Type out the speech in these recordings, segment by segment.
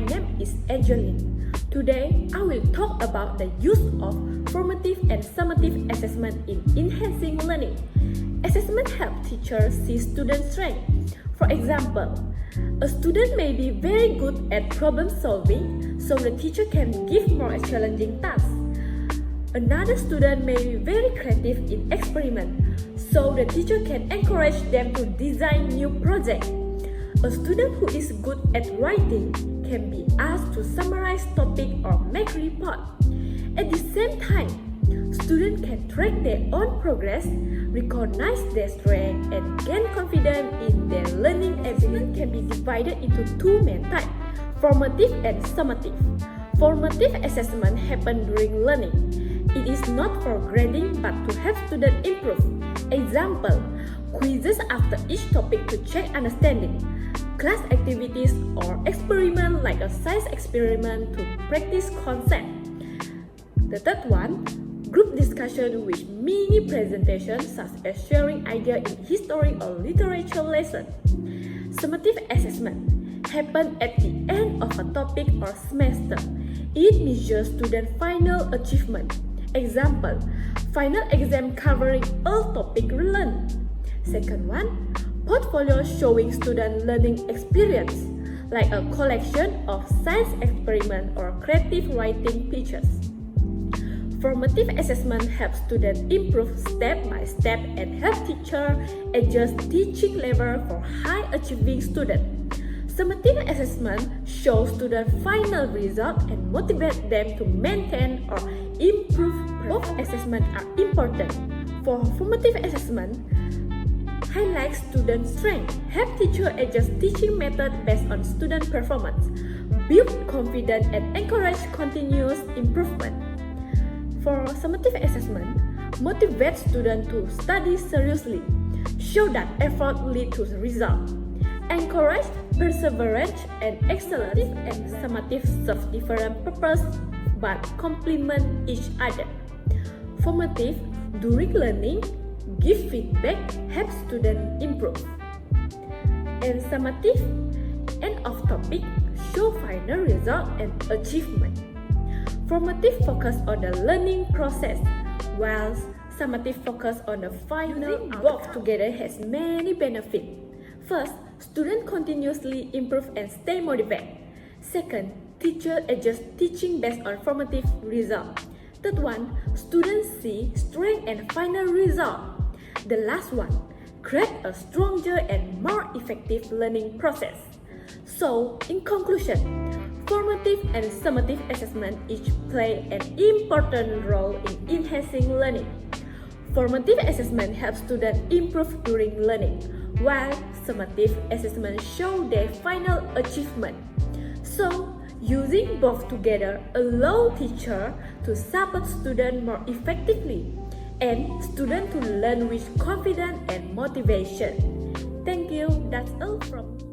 name is Angeline. Today, I will talk about the use of formative and summative assessment in enhancing learning. Assessment helps teachers see student strengths. For example, a student may be very good at problem solving, so the teacher can give more challenging tasks. Another student may be very creative in experiment, so the teacher can encourage them to design new projects. A student who is good at writing can be asked to summarize topic or make report. At the same time, students can track their own progress, recognize their strengths, and gain confidence in their learning. Assessment can be divided into two main types, formative and summative. Formative assessment happens during learning. It is not for grading but to help students improve. Example, quizzes after each topic to check understanding, class activities or experiment like a science experiment to practice concept. The third one, group discussion with mini presentations such as sharing ideas in history or literature lesson. Summative assessment happens at the end of a topic or semester. It measures student final achievement. Example, final exam covering all topic learned. Second one, portfolio showing student learning experience, like a collection of science experiment or creative writing pictures. Formative assessment helps students improve step by step and help teachers adjust teaching level for high achieving students. Summative assessment shows students' final result and motivate them to maintain or improve. Both assessments are important. For formative assessment, highlight student strength, help teachers adjust teaching method based on student performance, build confidence and encourage continuous improvement. For summative assessment, motivate students to study seriously, show that effort leads to result, encourage perseverance and excellence. And summative serve different purposes but complement each other. Formative, during learning, give feedback, help students improve. And summative, end of topic, show final result and achievement. Formative focus on the learning process, while summative focus on the final outcome. Both together has many benefits. First, students continuously improve and stay motivated. Second, teacher adjust teaching based on formative result. Third one, students see strength and final result. The last one, create a stronger and more effective learning process. So, in conclusion, formative and summative assessment each play an important role in enhancing learning. Formative assessment helps students improve during learning, while summative assessment show their final achievement. So, using both together allows teachers to support students more effectively and students to learn with confidence and motivation. Thank you. That's all from me.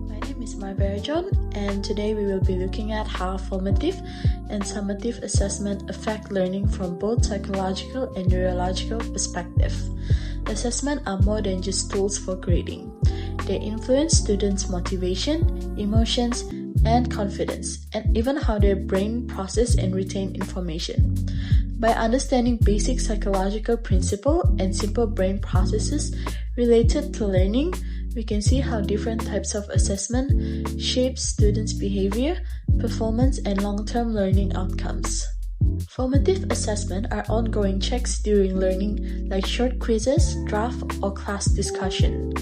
My name is Maya John, and today we will be looking at how formative and summative assessment affect learning from both psychological and neurological perspective. Assessment are more than just tools for grading. They influence students' motivation, emotions, and confidence, and even how their brain process and retain information. By understanding basic psychological principles and simple brain processes related to learning, we can see how different types of assessment shape students' behavior, performance, and long-term learning outcomes. Formative assessment are ongoing checks during learning, like short quizzes, draft, or class discussion.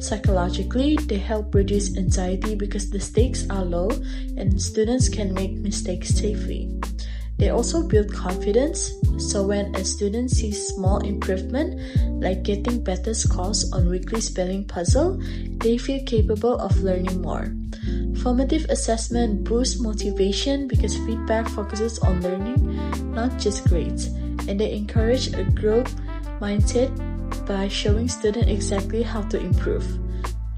Psychologically, they help reduce anxiety because the stakes are low and students can make mistakes safely. They also build confidence, so when a student sees small improvement, like getting better scores on weekly spelling puzzle, they feel capable of learning more. Formative assessment boosts motivation because feedback focuses on learning, not just grades, and they encourage a growth mindset by showing students exactly how to improve.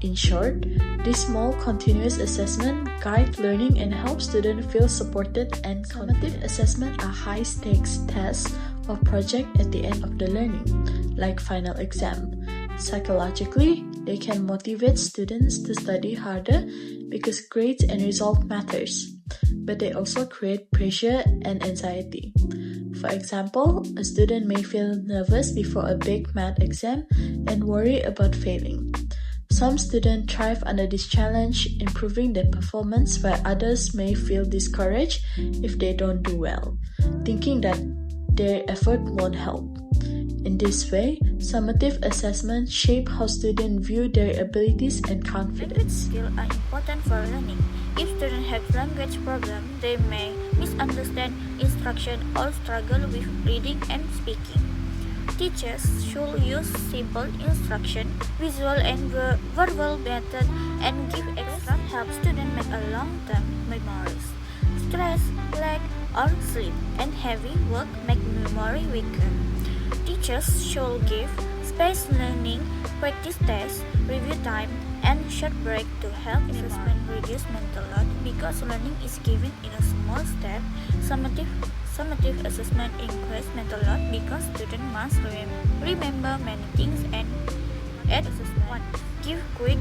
In short, this small continuous assessment guide learning and help students feel supported and summative assessment are high-stakes tests or projects at the end of the learning, like final exam. Psychologically, they can motivate students to study harder because grades and result matters, but they also create pressure and anxiety. For example, a student may feel nervous before a big math exam and worry about failing. Some students thrive under this challenge, improving their performance, while others may feel discouraged if they don't do well, thinking that their effort won't help. In this way, summative assessments shape how students view their abilities and confidence. Language skills are important for learning. If students have language problems, they may misunderstand instruction or struggle with reading and speaking. Teachers should use simple instruction, visual and verbal methods, and give extra help students make a long-term memories. Stress, lack, or sleep, and heavy work make memory weaker. Teachers should give spaced learning, practice tests, review time, and short break to help assessment reduce mental load because learning is given in a small step. Summative assessment increase mental load because students must remember many things and at assessment 1. Give quick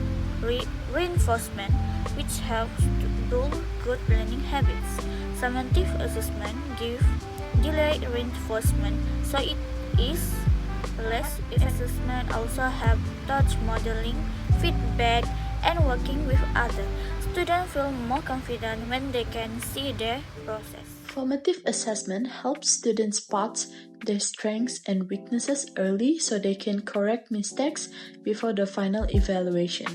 reinforcement which helps to build good learning habits. Summative assessment give delayed reinforcement so it is less assessment also have touch modeling, feedback, and working with others. Students feel more confident when they can see their process. Formative assessment helps students spot their strengths and weaknesses early so they can correct mistakes before the final evaluation.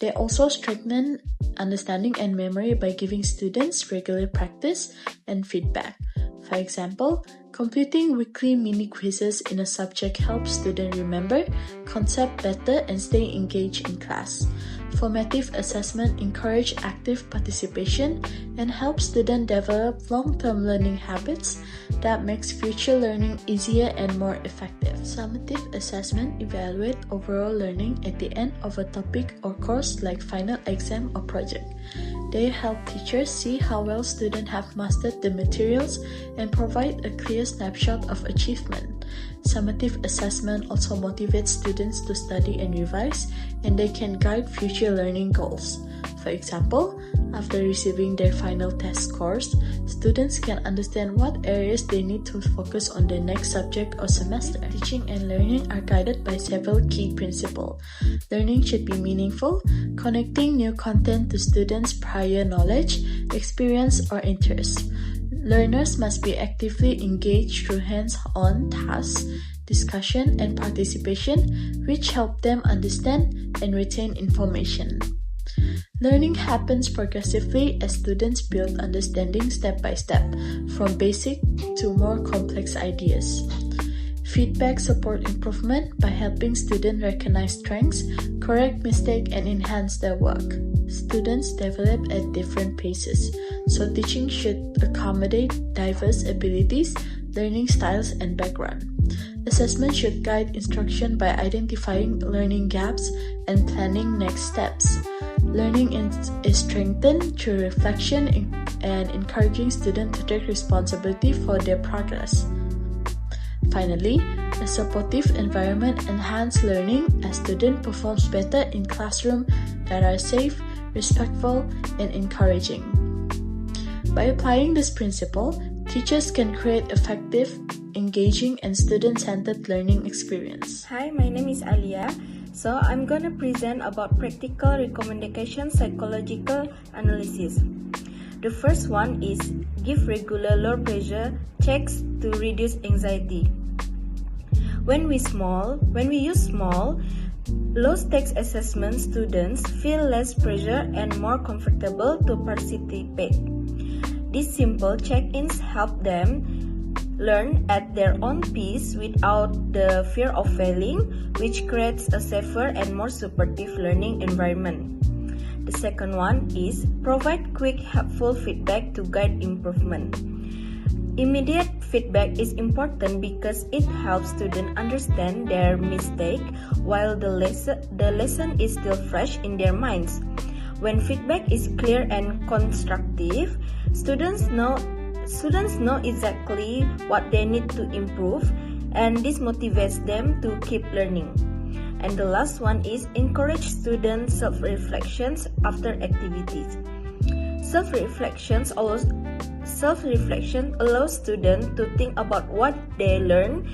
They also strengthen understanding and memory by giving students regular practice and feedback. For example, completing weekly mini quizzes in a subject helps students remember concepts better and stay engaged in class. Formative assessment encourages active participation and helps students develop long-term learning habits that makes future learning easier and more effective. Summative assessment evaluates overall learning at the end of a topic or course like final exam or project. They help teachers see how well students have mastered the materials and provide a clear snapshot of achievement. Summative assessment also motivates students to study and revise, and they can guide future learning goals. For example, after receiving their final test scores, students can understand what areas they need to focus on the next subject or semester. Teaching and learning are guided by several key principles. Learning should be meaningful, connecting new content to students' prior knowledge, experience, or interests. Learners must be actively engaged through hands-on tasks, discussion, and participation, which help them understand and retain information. Learning happens progressively as students build understanding step by step, from basic to more complex ideas. Feedback supports improvement by helping students recognize strengths, correct mistakes, and enhance their work. Students develop at different paces, so teaching should accommodate diverse abilities, learning styles, and background. Assessment should guide instruction by identifying learning gaps and planning next steps. Learning is strengthened through reflection and encouraging students to take responsibility for their progress. Finally, a supportive environment enhances learning as students perform better in classrooms that are safe, respectful, and encouraging. By applying this principle, teachers can create effective, engaging, and student-centered learning experience. Hi, my name is Alia. So I'm gonna present about practical recommendation psychological analysis. The first one is give regular low pressure checks to reduce anxiety. When we use small, low stakes assessment, students feel less pressure and more comfortable to participate. These simple check-ins help them learn at their own pace without the fear of failing, which creates a safer and more supportive learning environment. The second one is provide quick, helpful feedback to guide improvement. Immediate feedback is important because it helps students understand their mistake while the lesson is still fresh in their minds. When feedback is clear and constructive, students know exactly what they need to improve, and this motivates them to keep learning. And the last one is encourage student self-reflections after activities. Self-reflection allows students to think about what they learn,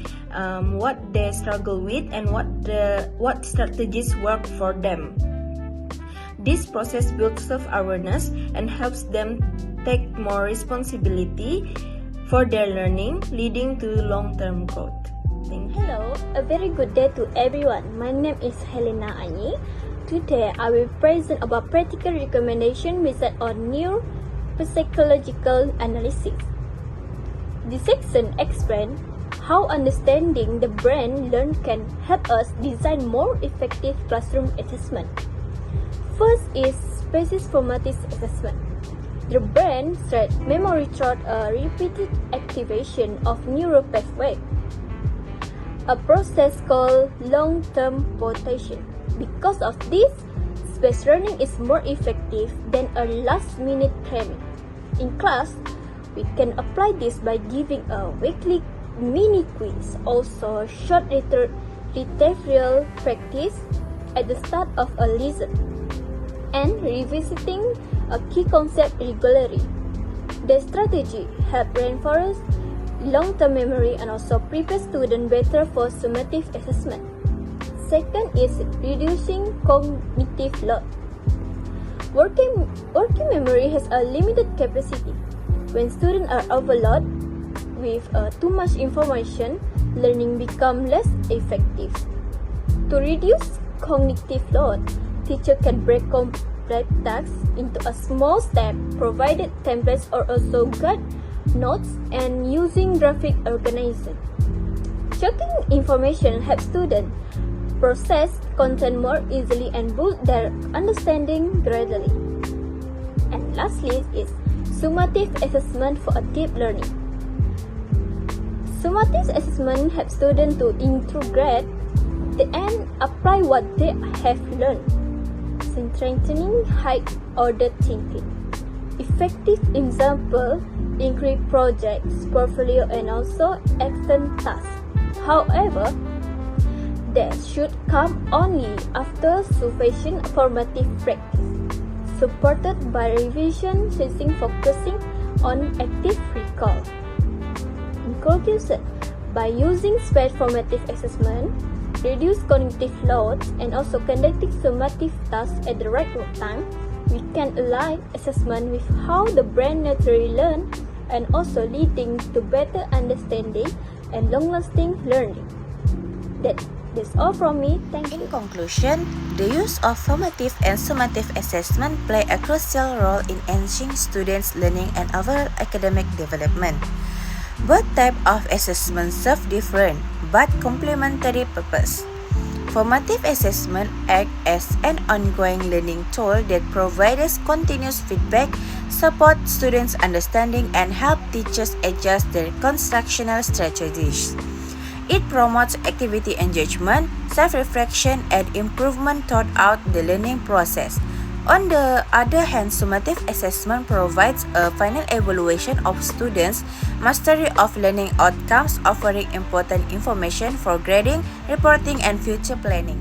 what they struggle with, and what strategies work for them. This process builds self-awareness and helps them take more responsibility for their learning, leading to long-term growth. Thank you. Hello, a very good day to everyone. My name is Helena Anyi. Today, I will present about practical recommendation based on neuropsychological analysis. This section explains how understanding the brain learn can help us design more effective classroom assessment. First is species formative assessment. The brain thread memory through a repeated activation of neural pathway, a process called long-term potential. Because of this, space learning is more effective than a last-minute cramming. In class, we can apply this by giving a weekly mini quiz, also short literal practice at the start of a lesson, and revisiting a key concept regularly. The strategy helps reinforce long-term memory and also prepare students better for summative assessment. Second is reducing cognitive load. Working memory has a limited capacity. When students are overloaded with too much information, learning becomes less effective. To reduce cognitive load, teacher can break complex tasks into a small step, provided templates or also guide notes, and using graphic organization. Checking information helps students process content more easily and build their understanding gradually. And lastly is summative assessment for a deep learning. Summative assessment helps students to integrate and apply what they have learned, strengthening high-order thinking. Effective example include projects, portfolio, and also external tasks. However, they should come only after sufficient formative practice, supported by revision session focusing on active recall. In conclusion, by using space formative assessment, reduce cognitive load, and also conducting summative tasks at the right time, we can align assessment with how the brain naturally learns and also leading to better understanding and long-lasting learning. That's all from me. Thank you. In conclusion, the use of formative and summative assessment play a crucial role in enhancing students' learning and overall academic development. Both types of assessment serve different but complementary purpose. Formative assessment acts as an ongoing learning tool that provides continuous feedback, support students' understanding, and help teachers adjust their instructional strategies. It promotes activity engagement, self-reflection, and improvement throughout the learning process. On the other hand, summative assessment provides a final evaluation of students' mastery of learning outcomes, offering important information for grading, reporting, and future planning.